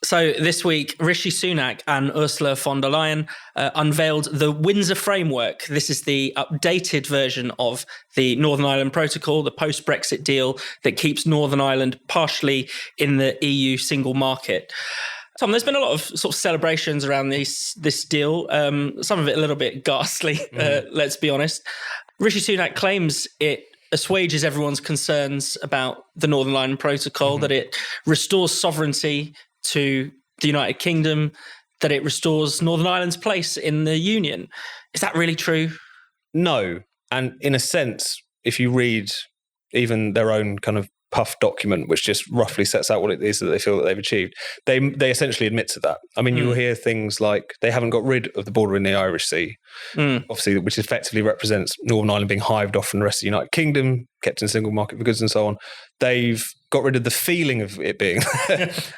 So this week, Rishi Sunak and Ursula von der Leyen unveiled the Windsor Framework. This is the updated version of the Northern Ireland Protocol, the post-Brexit deal that keeps Northern Ireland partially in the EU single market. Tom, there's been a lot of sort of celebrations around this deal, some of it a little bit ghastly, let's be honest. Rishi Sunak claims it assuages everyone's concerns about the Northern Ireland Protocol, that it restores sovereignty to the United Kingdom, that it restores Northern Ireland's place in the Union. Is that really true? No. And in a sense, if you read even their own kind of puff document, which just roughly sets out what it is that they feel that they've achieved, they essentially admit to that. I mean, you'll hear things like they haven't got rid of the border in the Irish Sea, obviously, which effectively represents Northern Ireland being hived off from the rest of the United Kingdom, kept in a single market for goods and so on. They've got rid of the feeling of it being.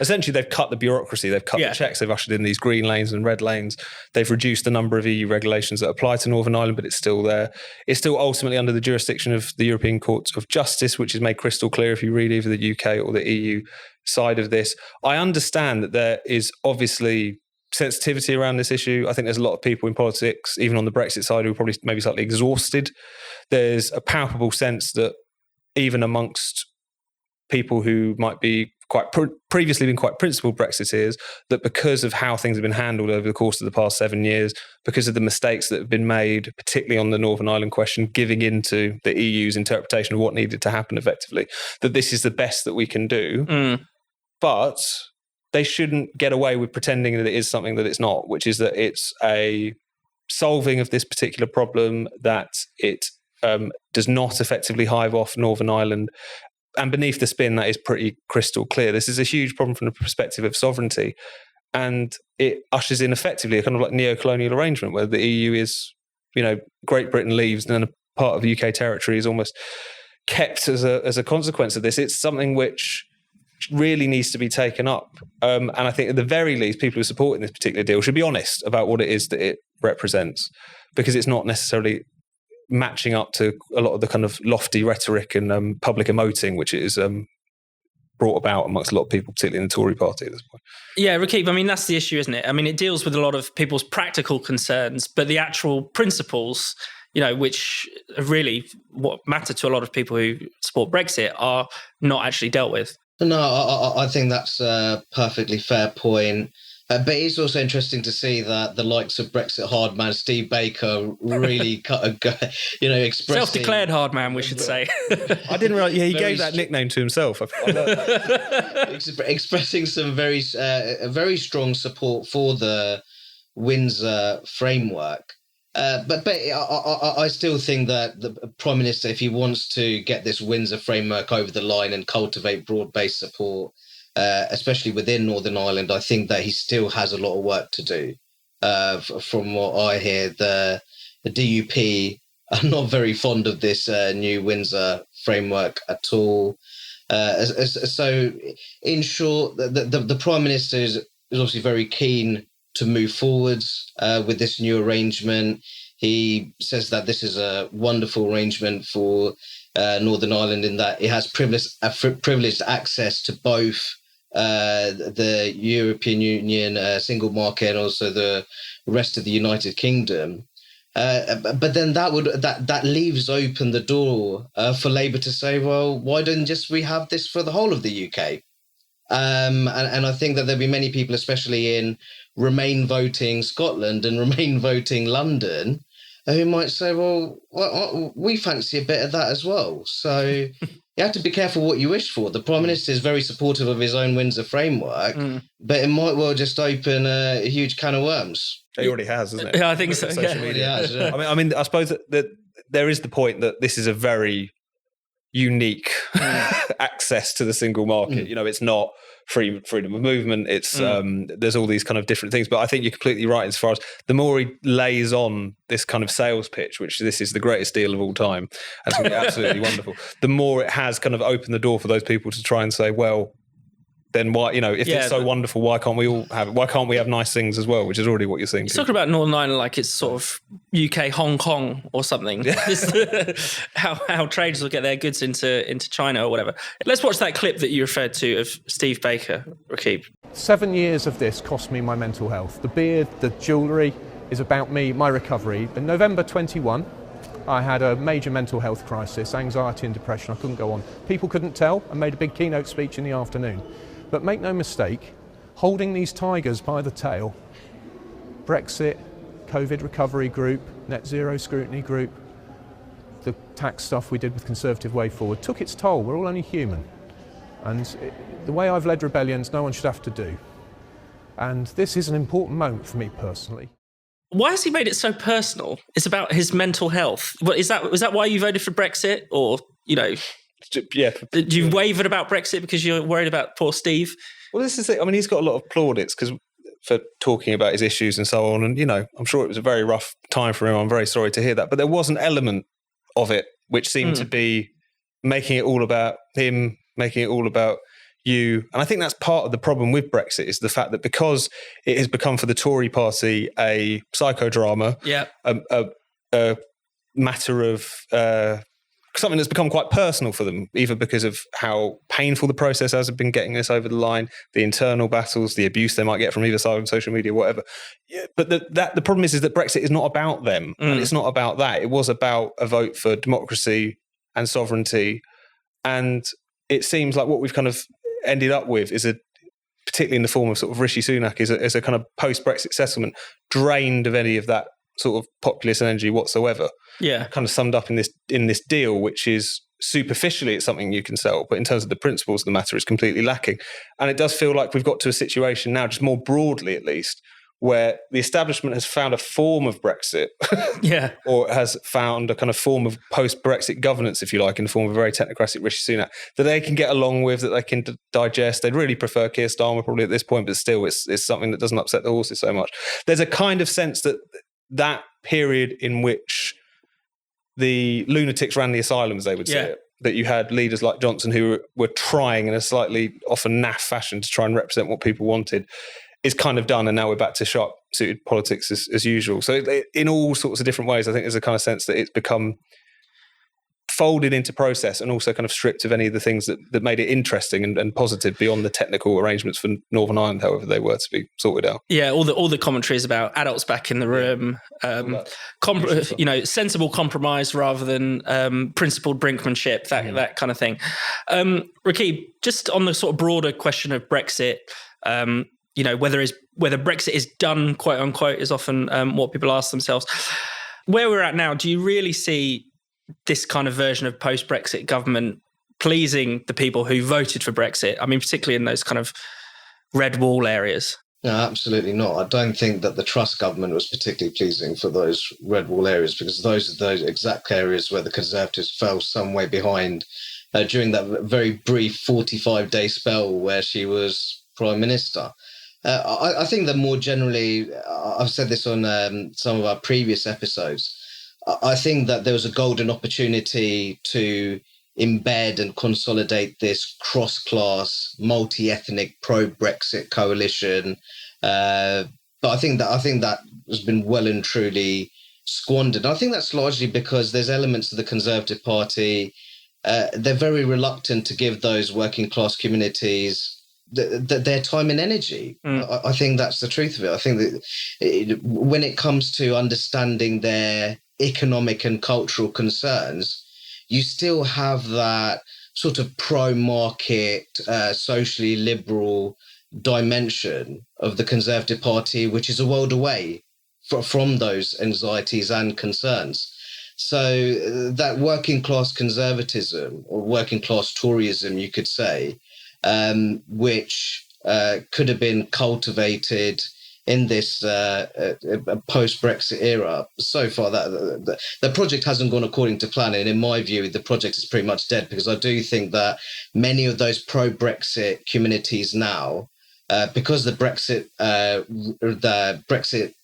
Essentially, they've cut the bureaucracy, they've cut the checks, they've ushered in these green lanes and red lanes. They've reduced the number of EU regulations that apply to Northern Ireland, but it's still there. It's still ultimately under the jurisdiction of the European Court of Justice, which is made crystal clear if you read either the UK or the EU side of this. I understand that there is obviously sensitivity around this issue. I think there's a lot of people in politics, even on the Brexit side, who are probably maybe slightly exhausted. There's a palpable sense that even amongst people who might be previously been quite principled Brexiteers, that because of how things have been handled over the course of the past 7 years, because of the mistakes that have been made, particularly on the Northern Ireland question, giving into the EU's interpretation of what needed to happen effectively, that this is the best that we can do. But they shouldn't get away with pretending that it is something that it's not, which is that it's a solving of this particular problem, that it does not effectively hive off Northern Ireland. And beneath the spin, that is pretty crystal clear. This is a huge problem from the perspective of sovereignty. And it ushers in effectively a kind of like neo-colonial arrangement where the EU is, Great Britain leaves and then a part of UK territory is almost kept as a consequence of this. It's something which really needs to be taken up. And I think at the very least, people who are supporting this particular deal should be honest about what it is that it represents, because it's not necessarily matching up to a lot of the kind of lofty rhetoric and public emoting, which is brought about amongst a lot of people, particularly in the Tory party at this point. Yeah, Rakib, I mean, that's the issue, isn't it? I mean, it deals with a lot of people's practical concerns, but the actual principles, which are really what matter to a lot of people who support Brexit, are not actually dealt with. No, I think that's a perfectly fair point. But it's also interesting to see that the likes of Brexit hardman Steve Baker really expressing... Self-declared hardman, we should say. I didn't realise, he gave that nickname to himself. Expressing some very strong support for the Windsor Framework. But I still think that the Prime Minister, if he wants to get this Windsor Framework over the line and cultivate broad-based support, especially within Northern Ireland, I think that he still has a lot of work to do. From what I hear, the DUP are not very fond of this new Windsor Framework at all. So, in short, the Prime Minister is obviously very keen to move forwards with this new arrangement. He says that this is a wonderful arrangement for Northern Ireland in that it has privileged access to both the European Union single market and also the rest of the United Kingdom. But then that leaves open the door for Labour to say, well, why don't we have this for the whole of the UK? And I think that there'll be many people, especially in Remain voting Scotland and Remain voting London, who might say, well, we fancy a bit of that as well. So you have to be careful what you wish for. The Prime Minister is very supportive of his own Windsor Framework, but it might well just open a huge can of worms. He already has, hasn't it? Yeah, I think so. Social media. Has, yeah. I mean, I suppose that there is the point that this is a very unique access to the single market. It's not freedom of movement. It's there's all these kind of different things. But I think you're completely right as far as the more he lays on this kind of sales pitch, which this is the greatest deal of all time, and it's going to be absolutely wonderful, the more it has kind of opened the door for those people to try and say, well, then why, if it's so wonderful, why can't we all have it? Why can't we have nice things as well, which is already what you're seeing. He's talking about Northern Ireland like it's sort of UK Hong Kong or something. how traders will get their goods into China or whatever. Let's watch that clip that you referred to of Steve Baker, Rakib. 7 years of this cost me my mental health. The beard, the jewellery is about me, my recovery. In November 21, I had a major mental health crisis, anxiety and depression. I couldn't go on. People couldn't tell. I made a big keynote speech in the afternoon. But make no mistake, holding these tigers by the tail, Brexit, COVID recovery group, net zero scrutiny group, the tax stuff we did with Conservative Way Forward, took its toll. We're all only human. And the way I've led rebellions, no one should have to do. And this is an important moment for me personally. Why has he made it so personal? It's about his mental health. Was that why you voted for Brexit? Or, yeah. Did you wavered about Brexit because you're worried about poor Steve? Well, this is it. I mean, he's got a lot of plaudits for talking about his issues and so on. And, I'm sure it was a very rough time for him. I'm very sorry to hear that. But there was an element of it which seemed to be making it all about him, making it all about you. And I think that's part of the problem with Brexit is the fact that because it has become for the Tory party a psychodrama, a matter of something that's become quite personal for them, either because of how painful the process has been getting this over the line, the internal battles, the abuse they might get from either side on social media, whatever. Yeah, but the problem is that Brexit is not about them. And it's not about that. It was about a vote for democracy and sovereignty. And it seems like what we've kind of ended up with is particularly in the form of sort of Rishi Sunak, is a kind of post-Brexit settlement drained of any of that sort of populist energy whatsoever. Yeah, kind of summed up in this deal, which is superficially it's something you can sell, but in terms of the principles of the matter, it's completely lacking. And it does feel like we've got to a situation now, just more broadly at least, where the establishment has found a form of Brexit, or has found a kind of form of post-Brexit governance, if you like, in the form of a very technocratic Rishi Sunak, that they can get along with, that they can digest. They'd really prefer Keir Starmer probably at this point, but still it's something that doesn't upset the horses so much. There's a kind of sense that period in which the lunatics ran the asylum, as they would say it, that you had leaders like Johnson who were trying in a slightly often naff fashion to try and represent what people wanted, is kind of done, and now we're back to sharp-suited politics as usual. So in all sorts of different ways, I think there's a kind of sense that it's become folded into process and also kind of stripped of any of the things that made it interesting and positive beyond the technical arrangements for Northern Ireland, however they were to be sorted out. Yeah, all the commentaries about adults back in the room, sensible compromise rather than principled brinkmanship, that kind of thing. Rakib, just on the sort of broader question of Brexit, whether Brexit is done, quote unquote, is often what people ask themselves. Where we're at now, do you really see this kind of version of post-Brexit government pleasing the people who voted for Brexit? I mean, particularly in those kind of red wall areas. No, absolutely not. I don't think that the Truss government was particularly pleasing for those red wall areas, because those are those exact areas where the Conservatives fell some way behind during that very brief 45-day spell where she was Prime Minister. I think that more generally, I've said this on some of our previous episodes, I think that there was a golden opportunity to embed and consolidate this cross-class, multi-ethnic, pro-Brexit coalition. But I think that has been well and truly squandered. I think that's largely because there's elements of the Conservative Party, they're very reluctant to give those working-class communities their time and energy. I think that's the truth of it. I think that when it comes to understanding their economic and cultural concerns, you still have that sort of pro-market, socially liberal dimension of the Conservative Party, which is a world away from those anxieties and concerns. So that working class conservatism, or working class Toryism, you could say, which could have been cultivated in this post-Brexit era. So far, that the project hasn't gone according to plan. And in my view, the project is pretty much dead, because I do think that many of those pro-Brexit communities now, because the Brexit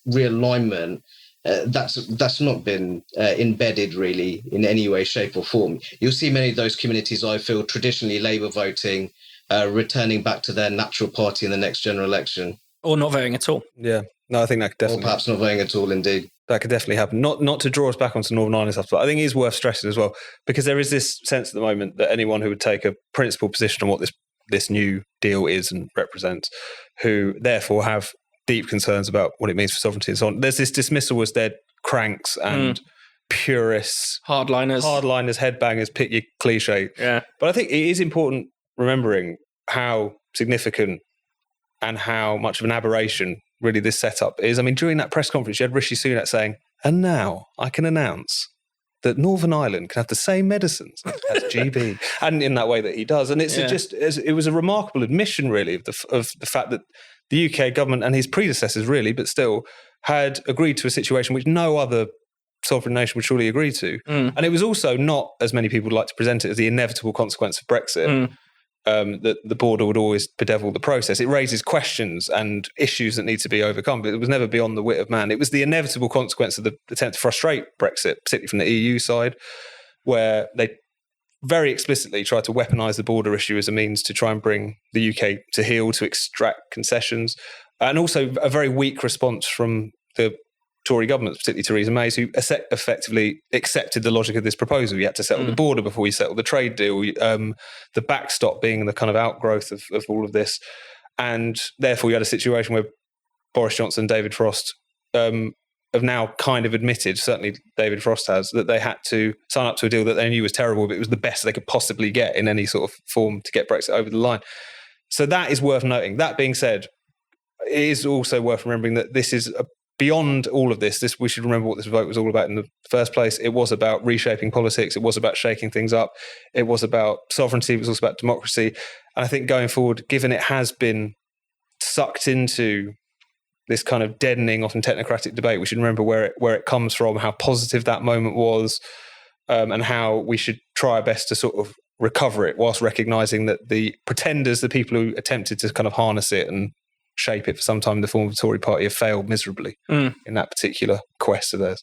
realignment, that's not been embedded really in any way, shape or form. You'll see many of those communities, I feel, traditionally Labour voting, returning back to their natural party in the next general election. Or not voting at all. Yeah. No, I think that could definitely... Or perhaps not voting at all, indeed. That could definitely happen. Not to draw us back onto Northern Ireland stuff, but I think it is worth stressing as well, because there is this sense at the moment that anyone who would take a principled position on what this new deal is and represents, who therefore have deep concerns about what it means for sovereignty and so on. There's this dismissal as they're cranks and purists. Hardliners, headbangers, pick your cliche. Yeah. But I think it is important remembering how significant and how much of an aberration really this setup is. I mean, during that press conference, you had Rishi Sunak saying, and now I can announce that Northern Ireland can have the same medicines as GB, and in that way that he does. And it's it was a remarkable admission, really, of the fact that the UK government and his predecessors, really, but still, had agreed to a situation which no other sovereign nation would surely agree to. And it was also not, as many people would like to present it, as the inevitable consequence of Brexit. That the border would always bedevil the process. It raises questions and issues that need to be overcome, but it was never beyond the wit of man. It was the inevitable consequence of the attempt to frustrate Brexit, particularly from the EU side, where they very explicitly tried to weaponise the border issue as a means to try and bring the UK to heel, to extract concessions, and also a very weak response from the Tory governments, particularly Theresa May's, who effectively accepted the logic of this proposal. You had to settle the border before you settle the trade deal, the backstop being the kind of outgrowth of all of this. And therefore you had a situation where Boris Johnson and David Frost have now kind of admitted, certainly David Frost has, that they had to sign up to a deal that they knew was terrible, but it was the best they could possibly get in any sort of form to get Brexit over the line. So that is worth noting. That being said, it is also worth remembering that this is beyond all of this, we should remember what this vote was all about in the first place. It was about reshaping politics. It was about shaking things up. It was about sovereignty. It was also about democracy. And I think going forward, given it has been sucked into this kind of deadening, often technocratic debate, we should remember where it comes from, how positive that moment was, and how we should try our best to sort of recover it whilst recognising that the pretenders, the people who attempted to kind of harness it and shape it for some time in the form of the Tory party, have failed miserably in that particular quest of theirs.